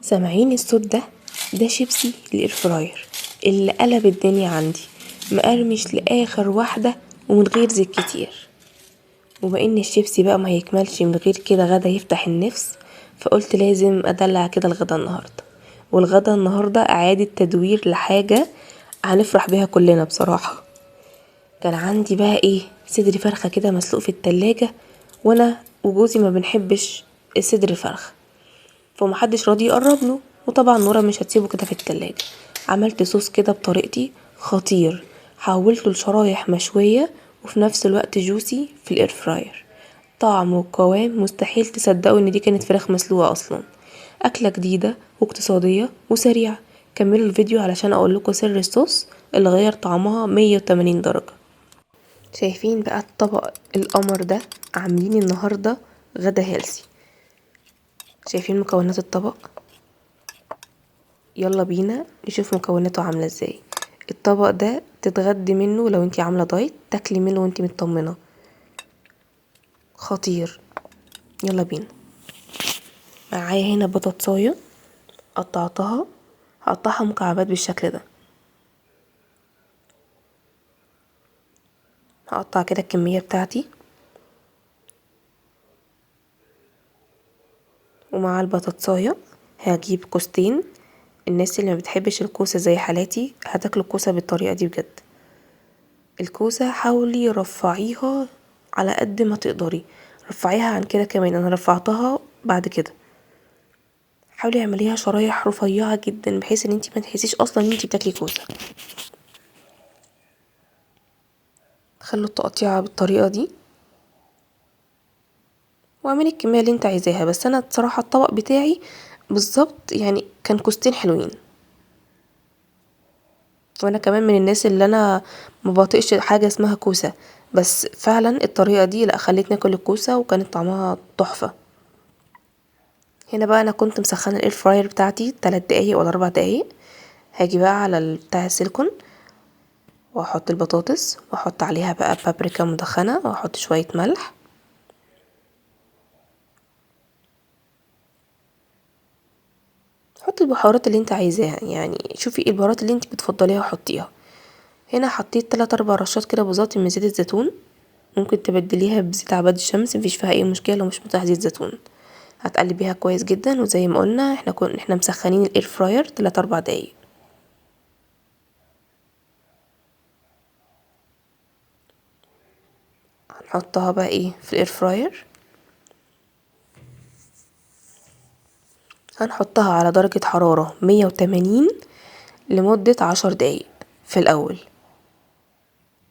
سامعين الصوت ده شيبسي الاير فراير اللي قلب الدنيا عندي، مقرمش لاخر واحده ومن غير زيت كتير. وبما ان الشيبسي بقى ما يكملش من غير كده غدا يفتح النفس، فقلت لازم ادلع كده الغدا النهارده. والغدا النهارده اعاده تدوير لحاجه هنفرح بيها كلنا بصراحه. كان عندي بقى ايه، صدر فرخه كده مسلوق في التلاجة، وانا وجوزي ما بنحبش صدر الفرخ، فمحدش راضي يقرب له، وطبعا نورا مش هتسيبه كده في التلاجة. عملت صوص كده بطريقتي خطير، حولته لشرايح مشوية وفي نفس الوقت جوسي في الاير فراير. طعم وقوام مستحيل تصدقوا ان دي كانت فراخ مسلوقة اصلا. اكلة جديدة واقتصادية وسريعة. كملوا الفيديو علشان اقول لكم سر الصوص اللي غير طعمها 180 درجة. شايفين بقى الطبق القمر ده؟ عاملين النهاردة غدا هيلسي. شايفين مكونات الطبق؟ يلا بينا نشوف مكوناته عامله ازاي. الطبق ده تتغدي منه لو انتي عامله دايت، تاكلي منه وانتي مطمنه، خطير. يلا بينا. معايا هنا بطاطسايه قطعتها، هقطعها مكعبات بالشكل ده. هقطع كده الكميه بتاعتي، ومع البطاطسايه هجيب كوستين. الناس اللي ما بتحبش الكوسه زي حالاتي هتاكلوا الكوسه بالطريقه دي بجد. الكوسه حاولي رفعيها على قد ما تقدري، رفعيها عن كده كمان، انا رفعتها بعد كده. حاولي اعمليها شرايح رفيعه جدا بحيث ان انتي ما تحسيش اصلا ان انتي بتاكلي كوسه. خلوا التقطيعه بالطريقه دي، واعملي الكميه اللي انت عايزاها. بس انا بصراحه الطبق بتاعي بالظبط يعني كان كوستين حلوين، وانا كمان من الناس اللي انا ما بطيقش حاجه اسمها كوسه، بس فعلا الطريقه دي لا خلتني اكل الكوسه وكانت طعمها تحفه. هنا بقى انا كنت مسخنه الاير فراير بتاعتي 3 دقايق ولا 4 دقايق. هاجي بقى على بتاع السيليكون واحط البطاطس واحط عليها بقى بابريكا مدخنه واحط شويه ملح. حطي البهارات اللي انت عايزاها، يعني شوفي ايه البهارات اللي انت بتفضليها وحطيها. هنا حطيت 3 4 رشات كده بساط من زيت الزيتون، ممكن تبدليها بزيت عباد الشمس، مفيش فيها اي مشكله لو مش متاح زيت زيتون. هتقلبيها كويس جدا، وزي ما قلنا احنا مسخنين الاير فراير 3 4 دقايق. هنحطها بقى ايه في الاير فراير. هنحطها على درجه حراره 180 لمده 10 دقايق في الاول.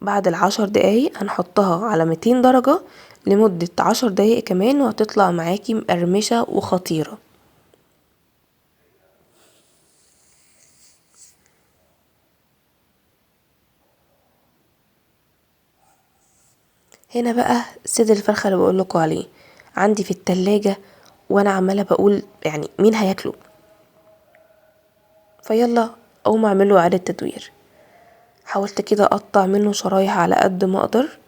بعد ال10 دقايق هنحطها على 200 درجة لمدة 10 دقايق كمان، وهتطلع معاكي مقرمشة وخطيرة. هنا بقى صدر الفرخة اللي بقولكوا عليه عندي في التلاجة، وانا عمالة بقول يعني مين هياكله، فيلا اقوم اعمله اعادة تدوير. حاولت كده اقطع منه شرايح على قد ما اقدر.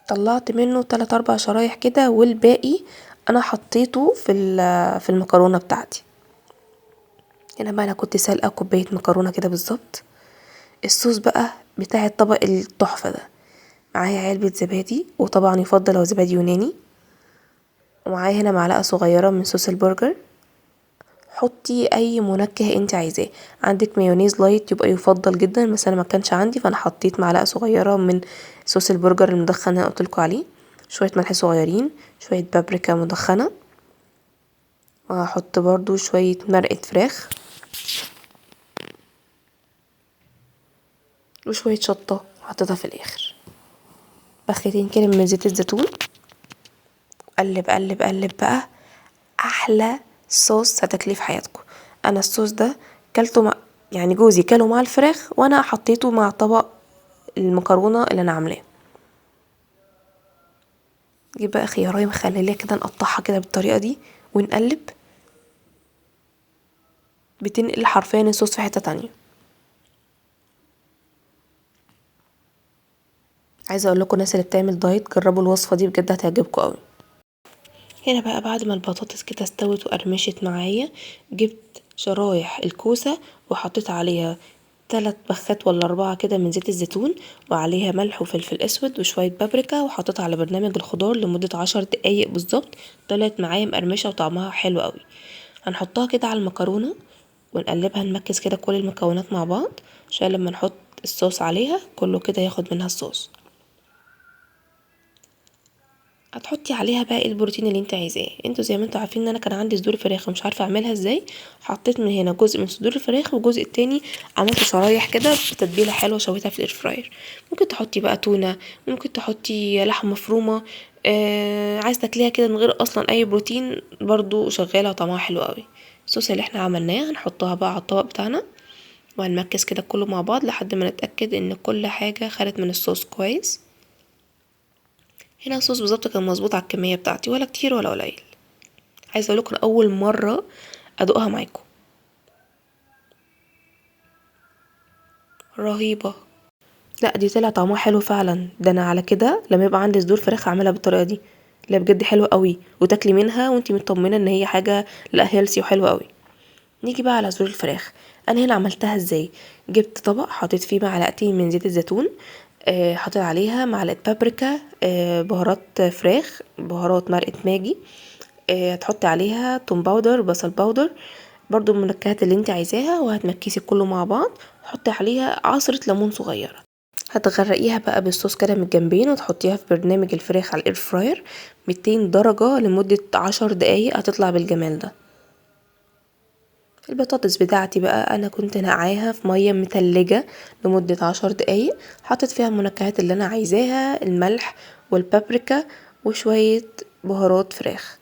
طلعت منه 3 4 شرايح كده، والباقي انا حطيته في المكرونة بتاعتي. هنا بقى انا كنت سالقة كوباية مكرونة كده بالظبط. الصوص بقى بتاع الطبق التحفة ده، معايا علبة زبادي، وطبعا يفضل لو زبادي يوناني. ومعايا هنا معلقة صغيرة من صوص البرجر. حطي اي منكه انت عايزاه، عندك مايونيز لايت يبقى يفضل جدا، بس انا ما كانش عندي فانا حطيت معلقة صغيرة من صوص البرجر المدخن اللي قلتلكوا عليه. شوية ملح صغيرين، شوية بابريكا مدخنة، وهحط برضو شوية مرقة فراخ، وشوية شطة حطيتها في الاخر. بخيتين كده من زيت الزيتون. قلب قلب قلب بقى. احلى صوص هتاكليه في حياتكم. انا الصوص ده كلته مع، يعني جوزي كله مع الفراخ، وانا حطيته مع طبق المكرونه اللي انا عاملاه. نجيب بقى خيارية مخلليه كده، نقطعها كده بالطريقه دي ونقلب. بتنقل حرفيا الصوص في حته تانية. عايزه اقول لكم الناس اللي بتعمل دايت جربوا الوصفه دي بجد هتعجبكم قوي. هنا بقى بعد ما البطاطس كده استوت وقرمشت معايا، جبت شرايح الكوسه وحطيت عليها 3 بخات ولا 4 كده من زيت الزيتون، وعليها ملح وفلفل اسود وشويه بابريكا، وحطيتها على برنامج الخضار لمده 10 دقايق بالظبط. طلعت معايا مقرمشه وطعمها حلو قوي. هنحطها كده على المكرونه ونقلبها، نمكس كده كل المكونات مع بعض عشان لما نحط الصوص عليها كله كده ياخد منها الصوص. هتحطي عليها بقى ايه البروتين اللي انت عايزاه. انتوا زي ما انتوا عارفين ان انا كان عندي صدور فراخ ومش عارفه اعملها ازاي، حطيت من هنا جزء من صدور الفراخ والجزء التاني عملت شرايح كده بتتبيله حلوه شويتها في الاير فراير. ممكن تحطي بقى تونه، ممكن تحطي لحمه مفرومه، عايز تاكليها كده من غير اصلا اي بروتين برضو شغاله وطعمها حلو قوي. الصوص اللي احنا عملناه هنحطها بقى على الطبق بتاعنا، وهنمكس كده كله مع بعض لحد ما نتاكد ان كل حاجه خدت من الصوص كويس. هنا الصوص بالظبط كان مظبوط على الكميه بتاعتي، ولا كتير ولا قليل. عايزه اقول لكم اول مره ادوقها معاكم، رهيبه. لا دي طلع طعمها حلو فعلا. ده انا على كده لما يبقى عندي صدور فراخ اعملها بالطريقه دي. لا بجد حلوه قوي، وتاكلي منها وانتي مطمنه ان هي حاجه لا هيلسي وحلوه قوي. نيجي بقى على صدور الفراخ. انا هنا عملتها ازاي؟ جبت طبق حطيت فيه معلقتين من زيت الزيتون، حطيت عليها معلقه بابريكا، بهارات فراخ، بهارات مرقه ماجي، هتحطي عليها توم باودر، بصل باودر، برضو المنكهات اللي انت عايزاها، وهتمكسي كله مع بعض. تحطي عليها عصرة ليمون صغيرة. هتغرقيها بقى بالصوص كده من الجنبين، وتحطيها في برنامج الفراخ على الاير فراير 200 درجة لمدة 10 دقايق، هتطلع بالجمال ده. البطاطس بتاعتي بقى انا كنت نقعاها في مية متلجة لمدة 10 دقايق، حطيت فيها المنكهات اللي انا عايزاها، الملح والبابريكا وشوية بهارات فراخ.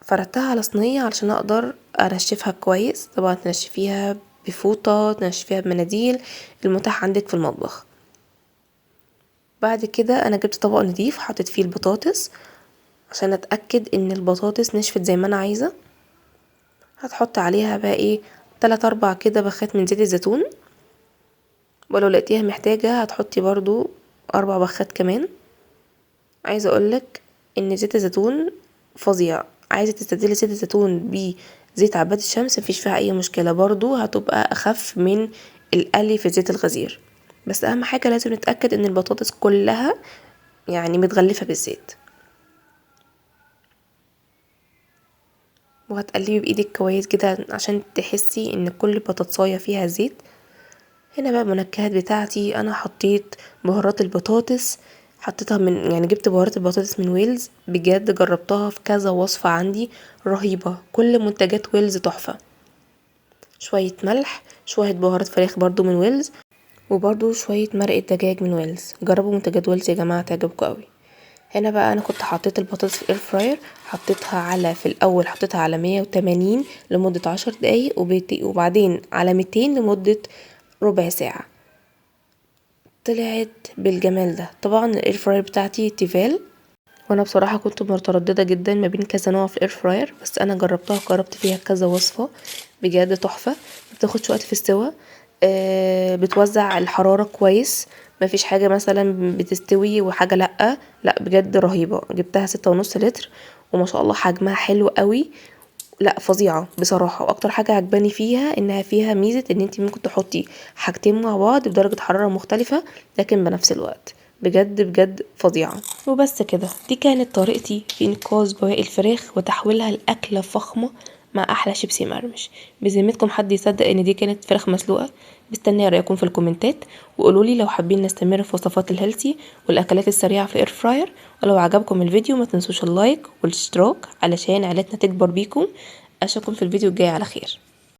فردتها على صينية علشان اقدر انشفها كويس. طبعا تنشفيها بفوطة، تنشفيها بمناديل المتاح عندك في المطبخ. بعد كده انا جبت طبق نضيف حطيت فيه البطاطس عشان اتأكد ان البطاطس نشفت زي ما انا عايزة. هتحط عليها بقى ايه 3 4 كده بخات من زيت الزيتون، ولو لقيتيها محتاجة هتحطي برضو 4 بخات كمان. عايزة اقولك ان زيت الزيتون فظيع. عايزة تستبدلي زيت الزيتون بزيت عباد الشمس مفيش فيها اي مشكلة، برضو هتبقى اخف من القلي في زيت الغزير. بس اهم حاجة لازم نتأكد ان البطاطس كلها يعني متغلفة بالزيت. وهتقلبي بايدك كويس جدا عشان تحسي ان كل بطاطساية فيها زيت. هنا بقى المنكهات بتاعتي انا حطيت بهارات البطاطس، حطيتها من يعني جبت بهارات البطاطس من ويلز، بجد جربتها في كذا وصفة عندي رهيبة، كل منتجات ويلز تحفة. شوية ملح، شوية بهارات فراخ برضو من ويلز، وبرضو شوية مرقة دجاج من ويلز. جربوا منتجات ويلز يا جماعة تعجبكم قوي. هنا بقى انا كنت حطيت البطاطس في الاير فراير، حطيتها على في الاول حطيتها على 180 لمدة 10 دقايق، وبعدين على 200 لمدة ربع ساعة. طلعت بالجمال ده. طبعا الاير فراير بتاعتي تيفال، وانا بصراحة كنت مترددة جدا ما بين كذا نوع في الاير فراير، بس انا جربتها وجربت فيها كذا وصفة بجد تحفة. مبتاخدش وقت في السوا، بتوزع الحرارة كويس، مفيش حاجة مثلا بتستوي وحاجة لأ. لا بجد رهيبة. جبتها 6.5 لتر، وما شاء الله حجمها حلو قوي. لا فظيعة بصراحة. واكتر حاجة عجباني فيها انها فيها ميزة ان انتي ممكن تحطي حاجتين مع بعض بدرجة حرارة مختلفة لكن بنفس الوقت. بجد بجد فظيعة. وبس كده، دي كانت طريقتي في انقاذ بواقي الفراخ وتحويلها لأكلة فخمة مع احلى شيبسي مقرمش. بذمتكم حد يصدق ان دي كانت فراخ مسلوقة؟ مستنيه رايكم في الكومنتات، وقولولي لو حابين نستمر في وصفات الهيلثي والاكلات السريعه في الاير فراير. ولو عجبكم الفيديو ما تنسوش اللايك والاشتراك علشان عيلتنا تكبر بيكم. اشوفكم في الفيديو الجاي على خير.